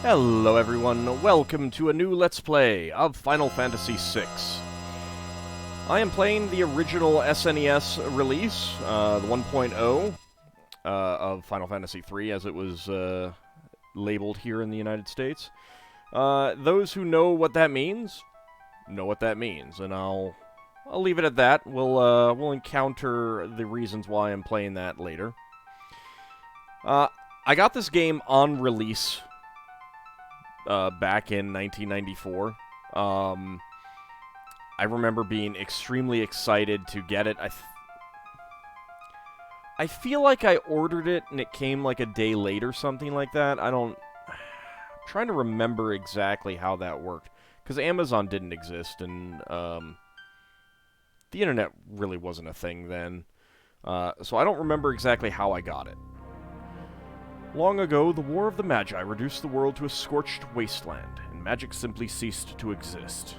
Hello everyone, welcome to a new Let's Play of Final Fantasy VI. I am playing the original SNES release, the 1.0 of Final Fantasy III as it was labeled here in the United States. Those who know what that means, and I'll leave it at that. We'll encounter the reasons why I'm playing that later. I got this game on release back in 1994. I remember being extremely excited to get it. I feel like I ordered it and it came like a day late or something like that. I'm trying to remember exactly how that worked, because Amazon didn't exist and the internet really wasn't a thing then. So I don't remember exactly how I got it. Long ago, the War of the Magi reduced the world to a scorched wasteland, and magic simply ceased to exist.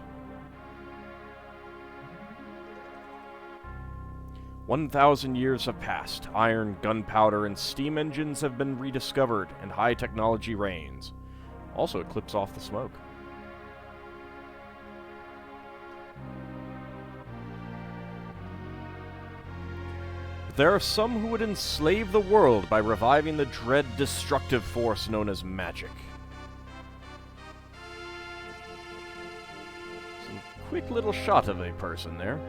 1,000 years have passed. Iron, gunpowder, and steam engines have been rediscovered, and high technology reigns. Also, it clips off the smoke. There are some who would enslave the world by reviving the dread destructive force known as magic. Some quick little shot of a person there.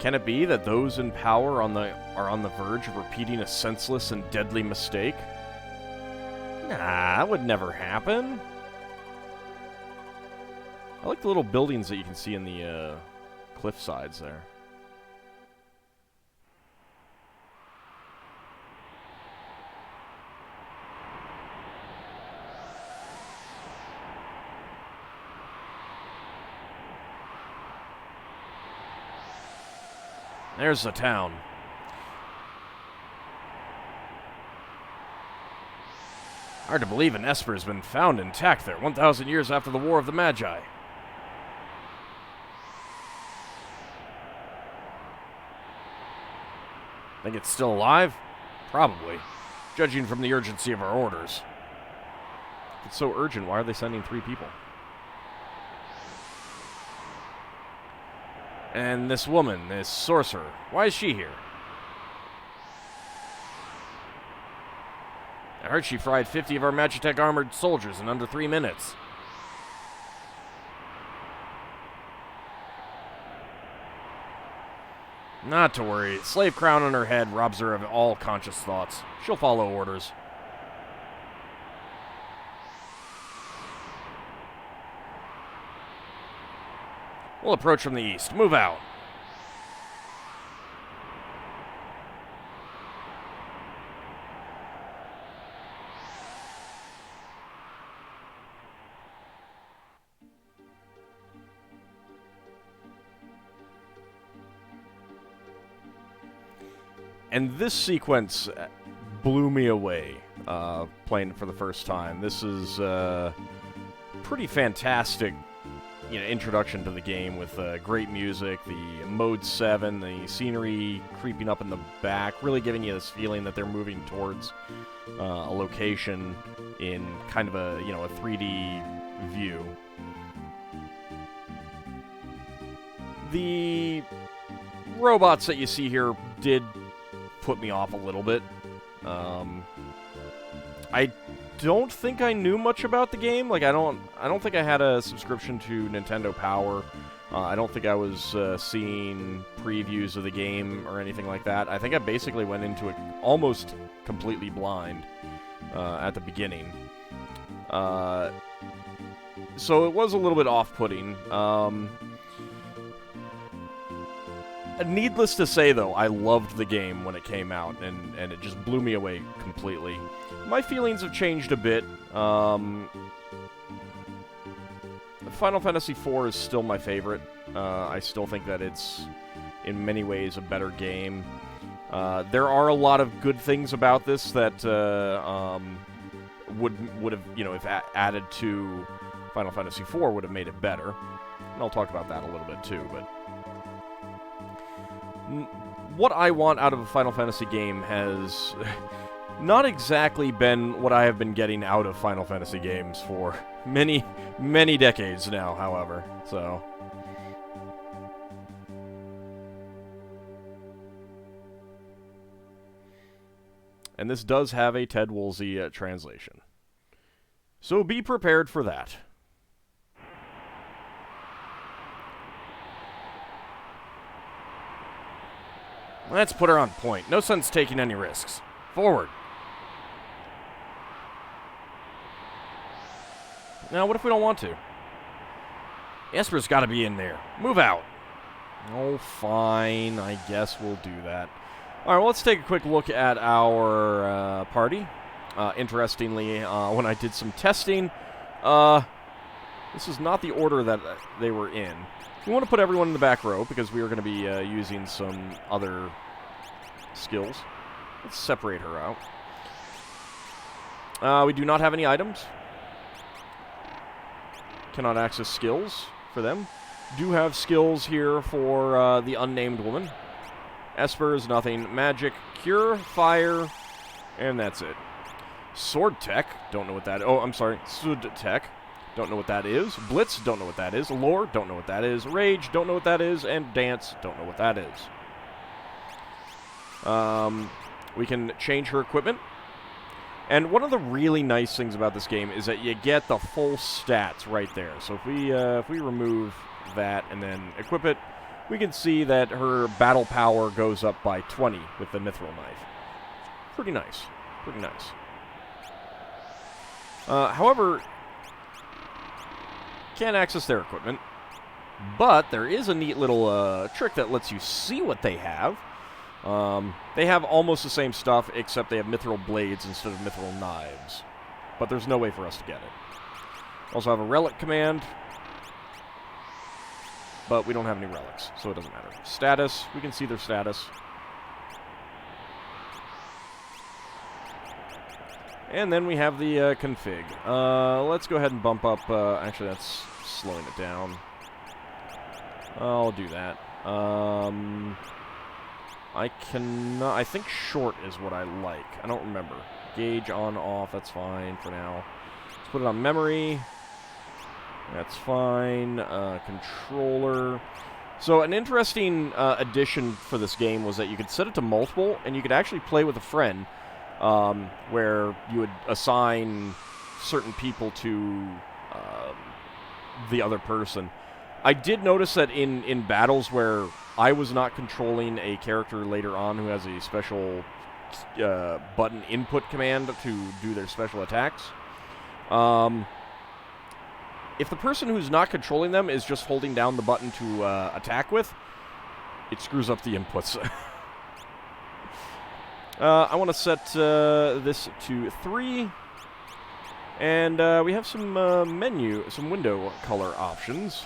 Can it be that those in power are on the verge of repeating a senseless and deadly mistake? Nah, that would never happen. I like the little buildings that you can see in the cliff sides there. There's the town. Hard to believe an Esper has been found intact there, 1,000 years after the War of the Magi. Think it's still alive? Probably, judging from the urgency of our orders. If it's so urgent, why are they sending 3 people? And this woman, this sorcerer, why is she here? I heard she fried 50 of our Magitek armored soldiers in under 3 minutes. Not to worry. Slave crown on her head robs her of all conscious thoughts. She'll follow orders. We'll approach from the east. Move out. And this sequence blew me away, playing it for the first time. This is pretty fantastic, introduction to the game with great music, the Mode 7, the scenery creeping up in the back, really giving you this feeling that they're moving towards a location in kind of a 3D view. The robots that you see here did put me off a little bit. I don't think I knew much about the game. Like, I don't think I had a subscription to Nintendo Power. I don't think I was seeing previews of the game or anything like that. I think I basically went into it almost completely blind at the beginning. So it was a little bit off-putting. Needless to say, though, I loved the game when it came out, and it just blew me away completely. My feelings have changed a bit. Final Fantasy IV is still my favorite. I still think that it's, in many ways, a better game. There are a lot of good things about this that would have, if added to Final Fantasy IV, would have made it better. And I'll talk about that a little bit, too, but what I want out of a Final Fantasy game has not exactly been what I have been getting out of Final Fantasy games for many, many decades now, however, so... And this does have a Ted Woolsey translation. So be prepared for that. Let's put her on point. No sense taking any risks. Forward. Now, what if we don't want to? Esper's got to be in there. Move out. Oh, fine. I guess we'll do that. All right, well, let's take a quick look at our party. Interestingly, when I did some testing, this is not the order that they were in. We want to put everyone in the back row because we are going to be using some other skills. Let's separate her out. We do not have any items. Cannot access skills for them. Do have skills here for the unnamed woman. Esper is nothing. Magic, Cure, Fire, and that's it. Sword Tech, don't know what that is. Oh, I'm sorry. Sud Tech, don't know what that is. Blitz, don't know what that is. Lore, don't know what that is. Rage, don't know what that is. And Dance, don't know what that is. We can change her equipment. And one of the really nice things about this game is that you get the full stats right there. So if we remove that and then equip it, we can see that her battle power goes up by 20 with the mithril knife. Pretty nice. Pretty nice. However, can't access their equipment. But there is a neat little trick that lets you see what they have. They have almost the same stuff, except they have mithril blades instead of mithril knives. But there's no way for us to get it. Also have a relic command. But we don't have any relics, so it doesn't matter. Status, we can see their status. And then we have the config. Let's go ahead and bump up... actually, that's slowing it down. I'll do that. I cannot... I think short is what I like. I don't remember. Gauge on, off, that's fine for now. Let's put it on memory. That's fine. Controller. So an interesting addition for this game was that you could set it to multiple, and you could actually play with a friend, where you would assign certain people to the other person. I did notice that in battles where I was not controlling a character later on who has a special button input command to do their special attacks, if the person who's not controlling them is just holding down the button to attack with, it screws up the inputs. I want to set this to 3. And we have some some window color options.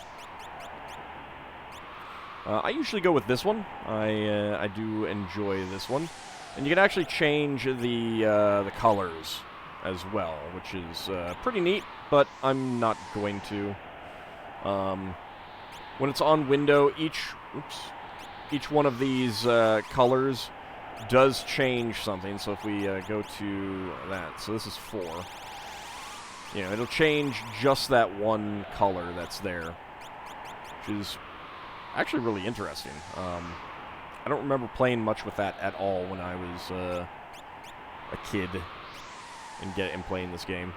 I usually go with this one. I do enjoy this one. And you can actually change the colors as well, which is pretty neat, but I'm not going to. When it's on window, each one of these colors does change something. So if we go to that, so this is 4. You know, it'll change just that one color that's there, which is actually really interesting. I don't remember playing much with that at all when I was a kid and playing this game.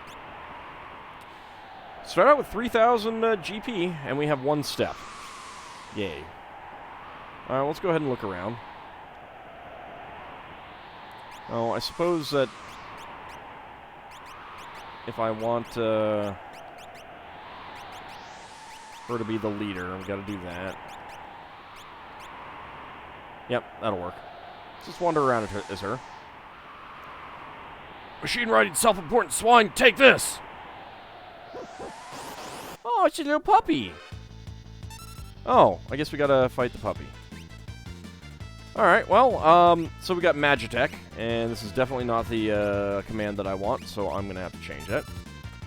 Start out with 3,000 GP, and we have 1 step. Yay. Alright, let's go ahead and look around. Oh, I suppose that if I want her to be the leader, I've got to do that. Yep, that'll work. Let's just wander around as her. Machine-riding, self-important swine, take this! Oh, it's a little puppy! Oh, I guess we gotta fight the puppy. Alright, well, so we got Magitek, and this is definitely not the command that I want, so I'm gonna have to change that.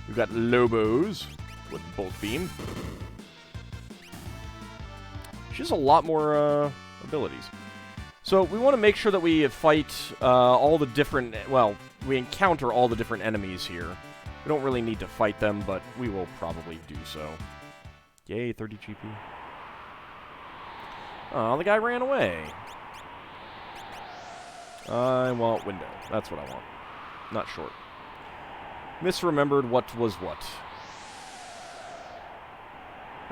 We've got Lobos with Bolt Beam. She has a lot more abilities. So we want to make sure that we fight all the different... Well, we encounter all the different enemies here. We don't really need to fight them, but we will probably do so. Yay, 30 GP. Oh, the guy ran away. I want window. That's what I want. Not short. Misremembered what was what.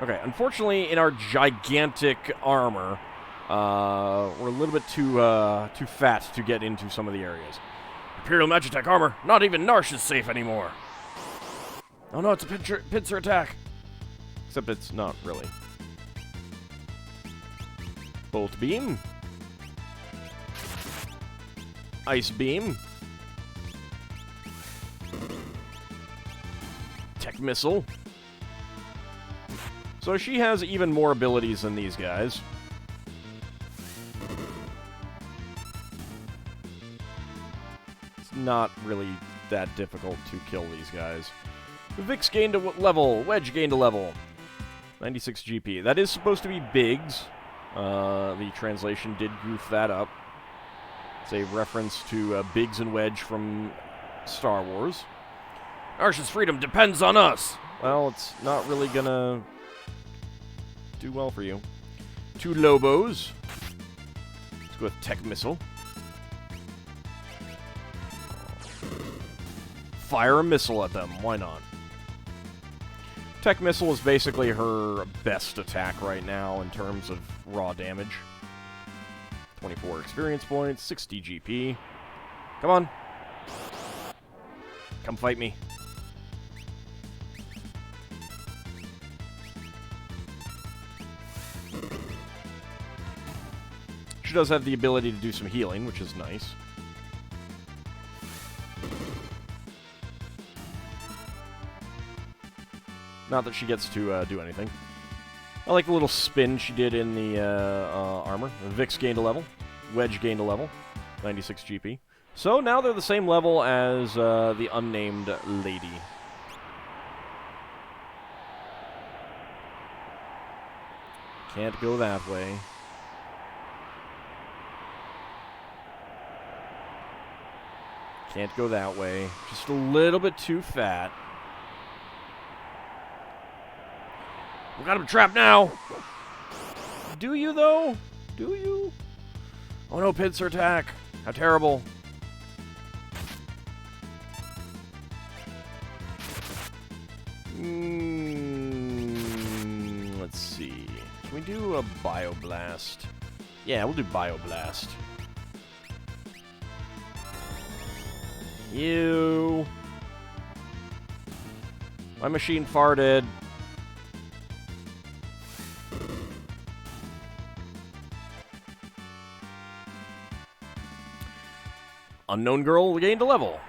Okay, unfortunately, in our gigantic armor, we're a little bit too fat to get into some of the areas. Imperial Magitek armor. Not even Narsh is safe anymore. Oh no, it's a pincer attack. Except it's not really. Bolt beam. Ice beam. Tech missile. So she has even more abilities than these guys. It's not really that difficult to kill these guys. Vix gained a level. Wedge gained a level. 96 GP. That is supposed to be Biggs. The translation did goof that up. It's a reference to Biggs and Wedge from Star Wars. Narsh's freedom depends on us. Well, it's not really gonna do well for you. 2 Lobos. Let's go with Tech Missile. Fire a missile at them. Why not? Tech Missile is basically her best attack right now in terms of raw damage. 24 experience points, 60 GP. Come on. Come fight me. She does have the ability to do some healing, which is nice. Not that she gets to do anything. I like the little spin she did in the armor. Vix gained a level. Wedge gained a level. 96 GP. So now they're the same level as the unnamed lady. Can't go that way. Can't go that way. Just a little bit too fat. We got him trapped now. Do you, though? Do you? Oh, no, pincer attack. How terrible. Let's see. Can we do a Bioblast? Yeah, we'll do Bioblast. You. My machine farted. Unknown girl gained a level.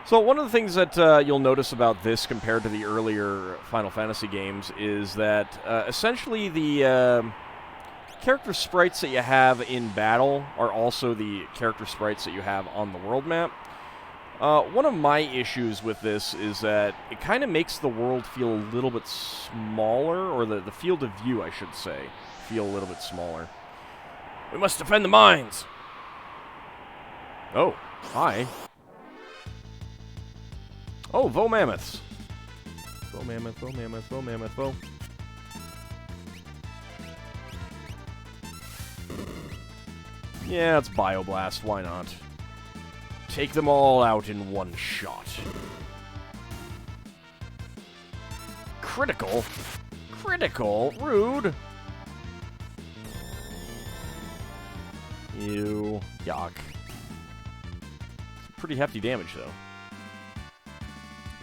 So one of the things that you'll notice about this compared to the earlier Final Fantasy games is that essentially the character sprites that you have in battle are also the character sprites that you have on the world map. One of my issues with this is that it kind of makes the world feel a little bit smaller, or the field of view, I should say, feel a little bit smaller. We must defend the mines! Oh, hi. Oh, Vo Mammoths. Vo Mammoth, Vo Mammoth, Vo Mammoth, Vo. Yeah, it's Bioblast, why not? Take them all out in one shot. Critical? Critical? Rude. Ew. Yuck. Pretty hefty damage, though.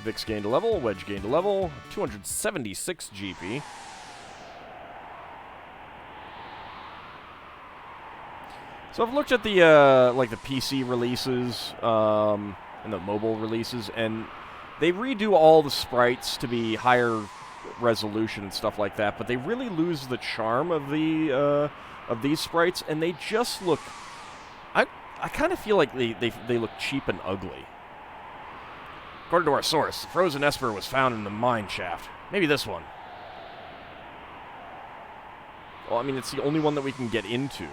Vix gained a level, Wedge gained a level, 276 GP. So I've looked at the, like the PC releases, and the mobile releases, and they redo all the sprites to be higher resolution and stuff like that, but they really lose the charm of the, of these sprites, and they just look... I kind of feel like they look cheap and ugly. According to our source, the frozen Esper was found in the mine shaft. Maybe this one. Well, I mean, it's the only one that we can get into.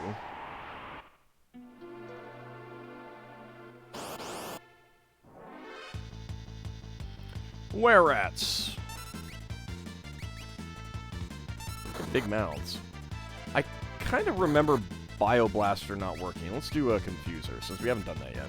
Were-rats. Big mouths. I kind of remember Bioblaster not working. Let's do a Confuser, since we haven't done that yet.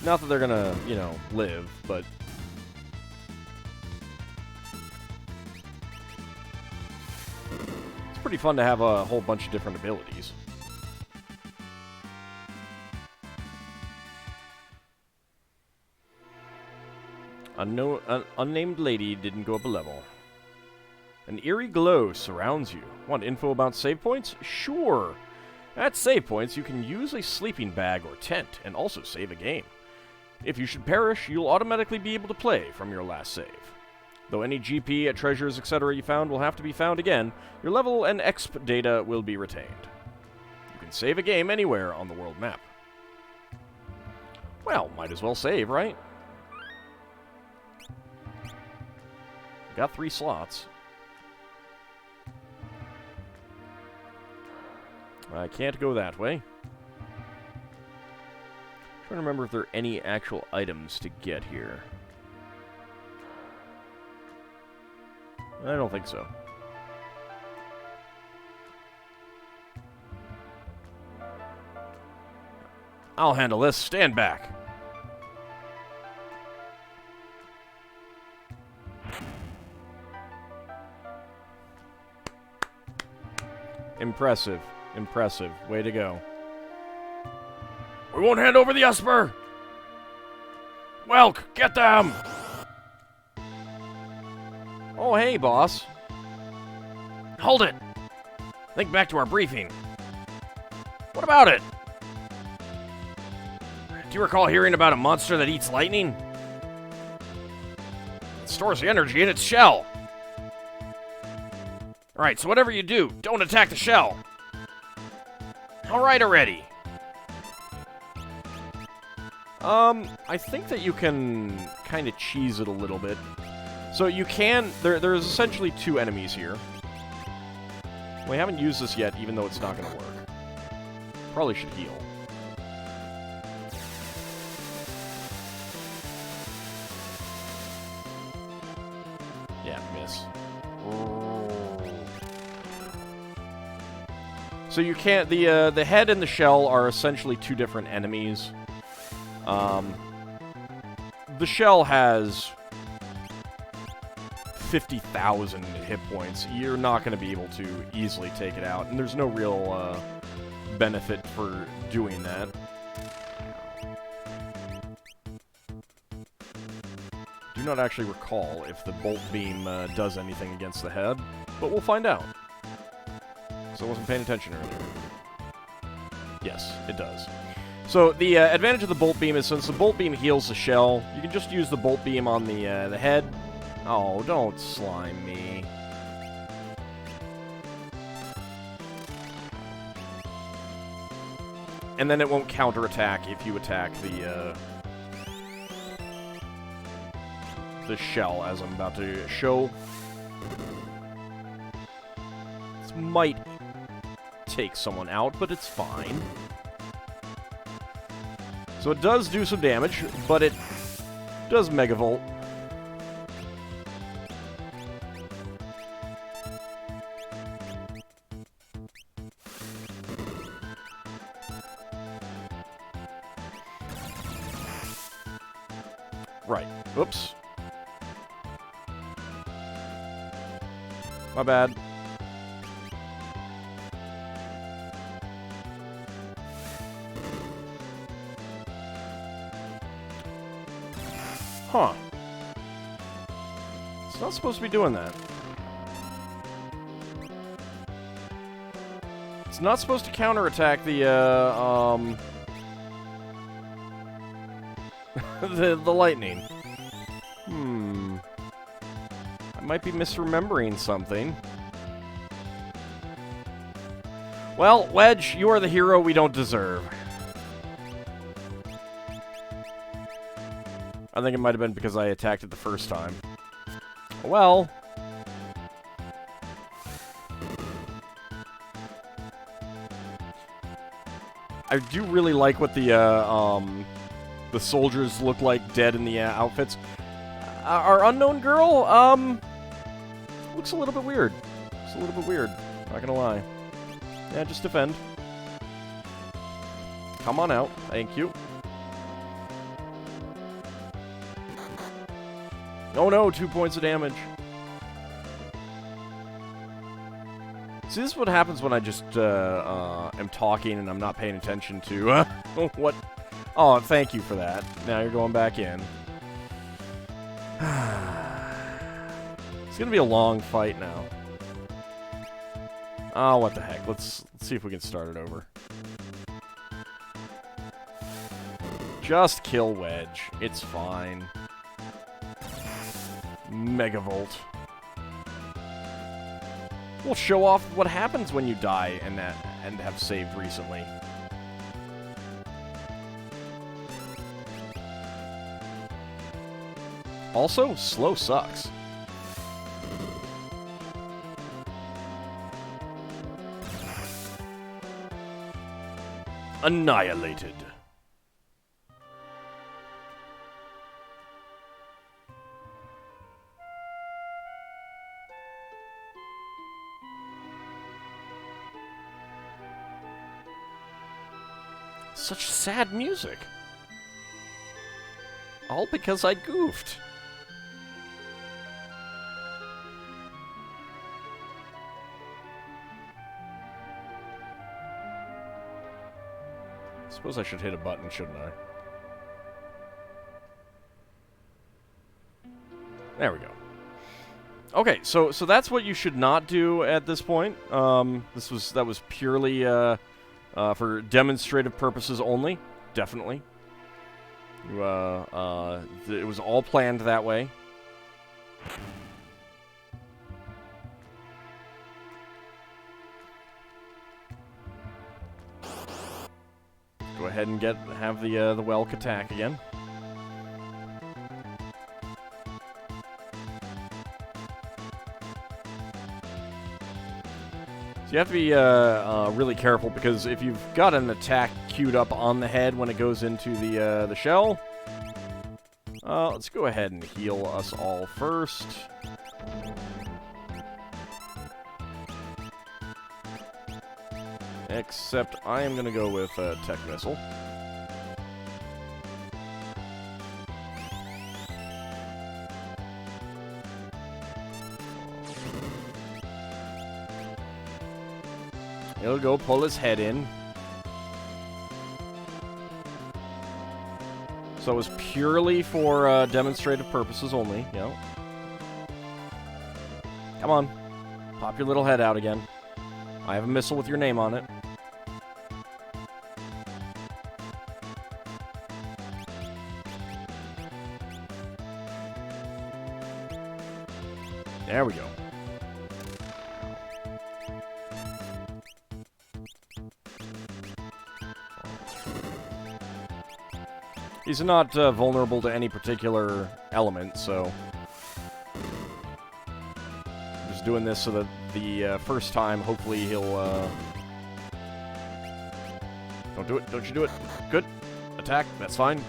Not that they're gonna, you know, live, but... it's pretty fun to have a whole bunch of different abilities. An unnamed lady didn't go up a level. An eerie glow surrounds you. Want info about save points? Sure! At save points, you can use a sleeping bag or tent, and also save a game. If you should perish, you'll automatically be able to play from your last save. Though any GP, treasures, etc. you found will have to be found again, your level and exp data will be retained. You can save a game anywhere on the world map. Well, might as well save, right? Got 3 slots. I can't go that way. Trying to remember if there are any actual items to get here. I don't think so. I'll handle this. Stand back. Impressive. Impressive. Way to go. We won't hand over the Esper! Welk, get them! Oh, hey, boss. Hold it! Think back to our briefing. What about it? Do you recall hearing about a monster that eats lightning? It stores the energy in its shell. Alright, so whatever you do, don't attack the shell. Alright already. I think that you can kind of cheese it a little bit. So you can... There's essentially 2 enemies here. We haven't used this yet, even though it's not going to work. Probably should heal. Yeah, miss. So you can't... The head and the shell are essentially 2 different enemies. The shell has 50,000 hit points. You're not going to be able to easily take it out, and there's no real benefit for doing that. Do not actually recall if the bolt beam does anything against the head, but we'll find out. So I wasn't paying attention earlier. Yes, it does. So the advantage of the bolt beam is since the bolt beam heals the shell, you can just use the bolt beam on the head. Oh, don't slime me. And then it won't counterattack if you attack the shell, as I'm about to show. This might take someone out, but it's fine. So it does do some damage, but it does Megavolt. Right. Oops. My bad. Huh. It's not supposed to be doing that. It's not supposed to counterattack the, the lightning. I might be misremembering something. Well, Wedge, you are the hero we don't deserve. I think it might have been because I attacked it the first time. Well... I do really like what the soldiers look like dead in the outfits. Our unknown girl, looks a little bit weird. Looks a little bit weird, not gonna lie. Yeah, just defend. Come on out, thank you. Oh no, 2 points of damage. See, this is what happens when I just, am talking and I'm not paying attention to, what... Oh, thank you for that. Now you're going back in. It's gonna be a long fight now. Oh, what the heck. Let's see if we can start it over. Just kill Wedge. It's fine. Megavolt. We'll show off what happens when you die and have saved recently. Also, slow sucks. Annihilated. Such sad music. All because I goofed. Suppose I should hit a button, shouldn't I? There we go. Okay, so that's what you should not do at this point. That was purely for demonstrative purposes only. Definitely. It was all planned that way. Go ahead and have the Welk attack again. So you have to be really careful, because if you've got an attack queued up on the head when it goes into the shell, let's go ahead and heal us all first. Except I am going to go with Tech Missile. He'll go pull his head in. So it was purely for demonstrative purposes only, you know. Come on. Pop your little head out again. I have a missile with your name on it. There we go. He's not vulnerable to any particular element, so... I'm just doing this so that the first time, hopefully he'll... Don't do it, don't you do it. Good. Attack, that's fine.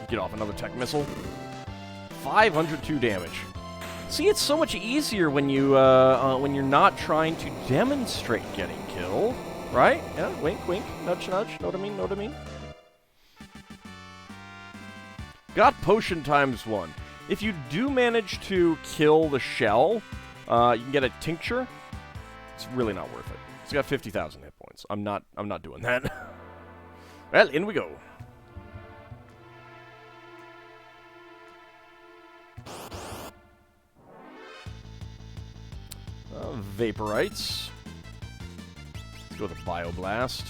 Get off another tech missile. 502 damage. See, it's so much easier when when you're not trying to demonstrate getting killed, right? Yeah, wink, wink, nudge, nudge. Know what I mean? Know what I mean? Got potion ×1. If you do manage to kill the shell, you can get a tincture. It's really not worth it. It's got 50,000 hit points. I'm not doing that. Well, in we go. Vaporites. Let's go with a Bioblast.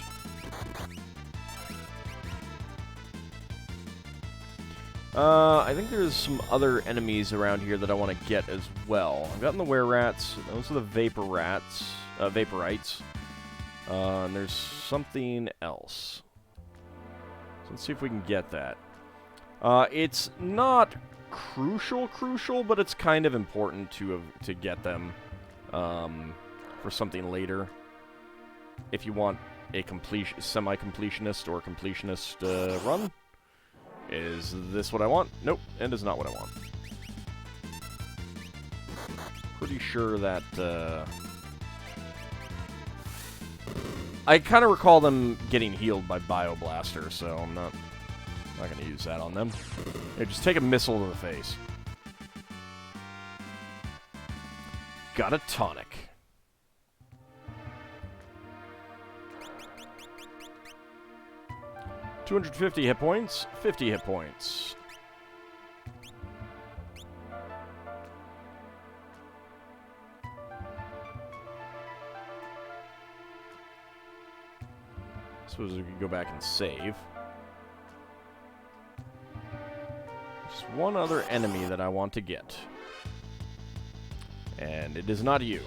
I think there's some other enemies around here that I want to get as well. I've gotten the Were-Rats. Those are the Vaporites. And there's something else. So let's see if we can get that. It's not crucial, but it's kind of important to get them for something later. If you want a semi-completionist or completionist run. Is this what I want? Nope, it is not what I want. Pretty sure that, I kind of recall them getting healed by Bioblaster, so I'm not going to use that on them. Here, just take a missile to the face. Got a tonic. $250 hit points, 50 hit points. Suppose we could go back and save. Just one other enemy that I want to get. And it is not you.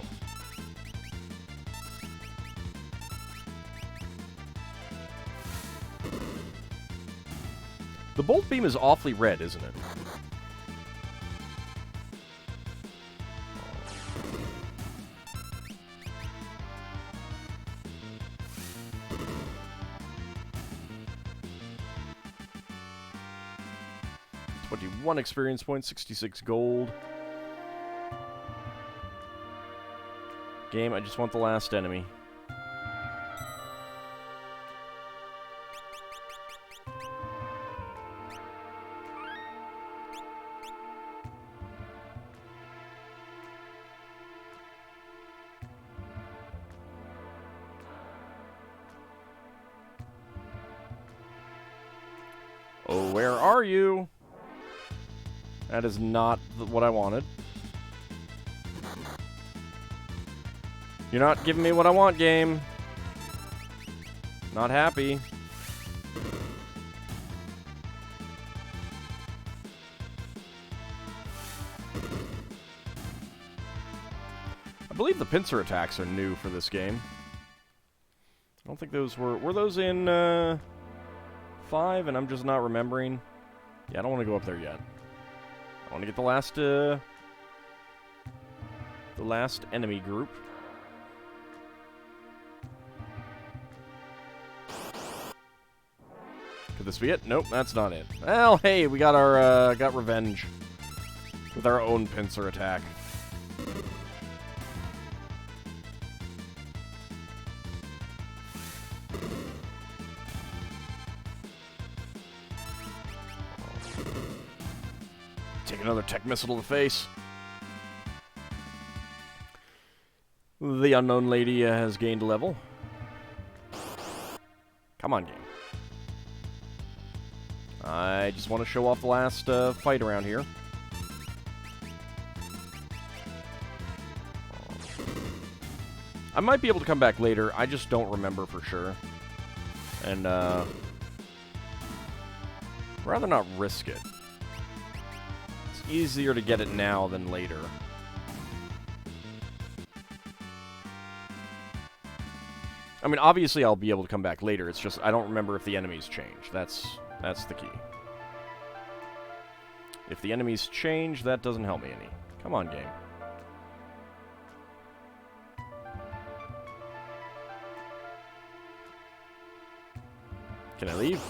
The bolt beam is awfully red, isn't it? $21 experience points, 66 gold. Game, I just want the last enemy. Oh, where are you? That is not what I wanted. You're not giving me what I want, game. Not happy. I believe the pincer attacks are new for this game. I don't think those were those in 5, and I'm just not remembering. Yeah, I don't want to go up there yet. I want to get the last enemy group. Could this be it? Nope, that's not it. Well, hey, we got our got revenge with our own pincer attack. Take another tech missile to the face. The unknown lady has gained a level. Come on, game. I just want to show off the last fight around here. I might be able to come back later. I just don't remember for sure. And, rather not risk it. It's easier to get it now than later. I mean, obviously I'll be able to come back later. It's just I don't remember if the enemies change. That's the key. If the enemies change, that doesn't help me any. Come on, game. Can I leave?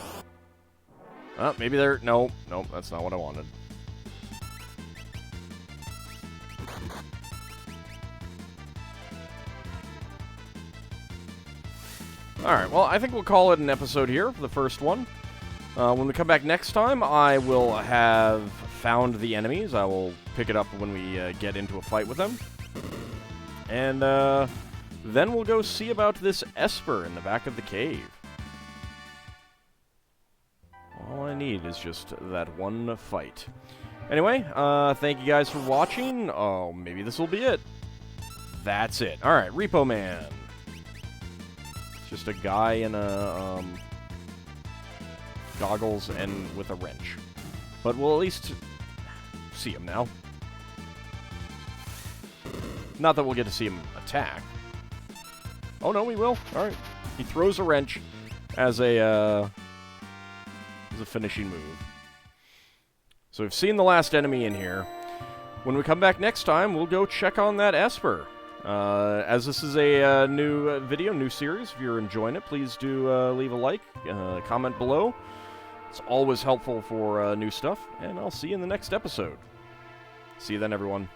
Maybe they're... No, that's not what I wanted. Alright, well, I think we'll call it an episode here for the first one. When we come back next time, I will have found the enemies. I will pick it up when we get into a fight with them. And then we'll go see about this Esper in the back of the cave. All I need is just that one fight. Anyway, thank you guys for watching. Oh, maybe this will be it. That's it. Alright, Repo Man. Just a guy in a, goggles and with a wrench. But we'll at least see him now. Not that we'll get to see him attack. Oh, no, we will. Alright. He throws a wrench as a finishing move. So we've seen the last enemy in here. When we come back next time, we'll go check on that Esper. As this is a new video, new series, if you're enjoying it, please do leave a like, comment below. It's always helpful for new stuff, and I'll see you in the next episode. See you then, everyone.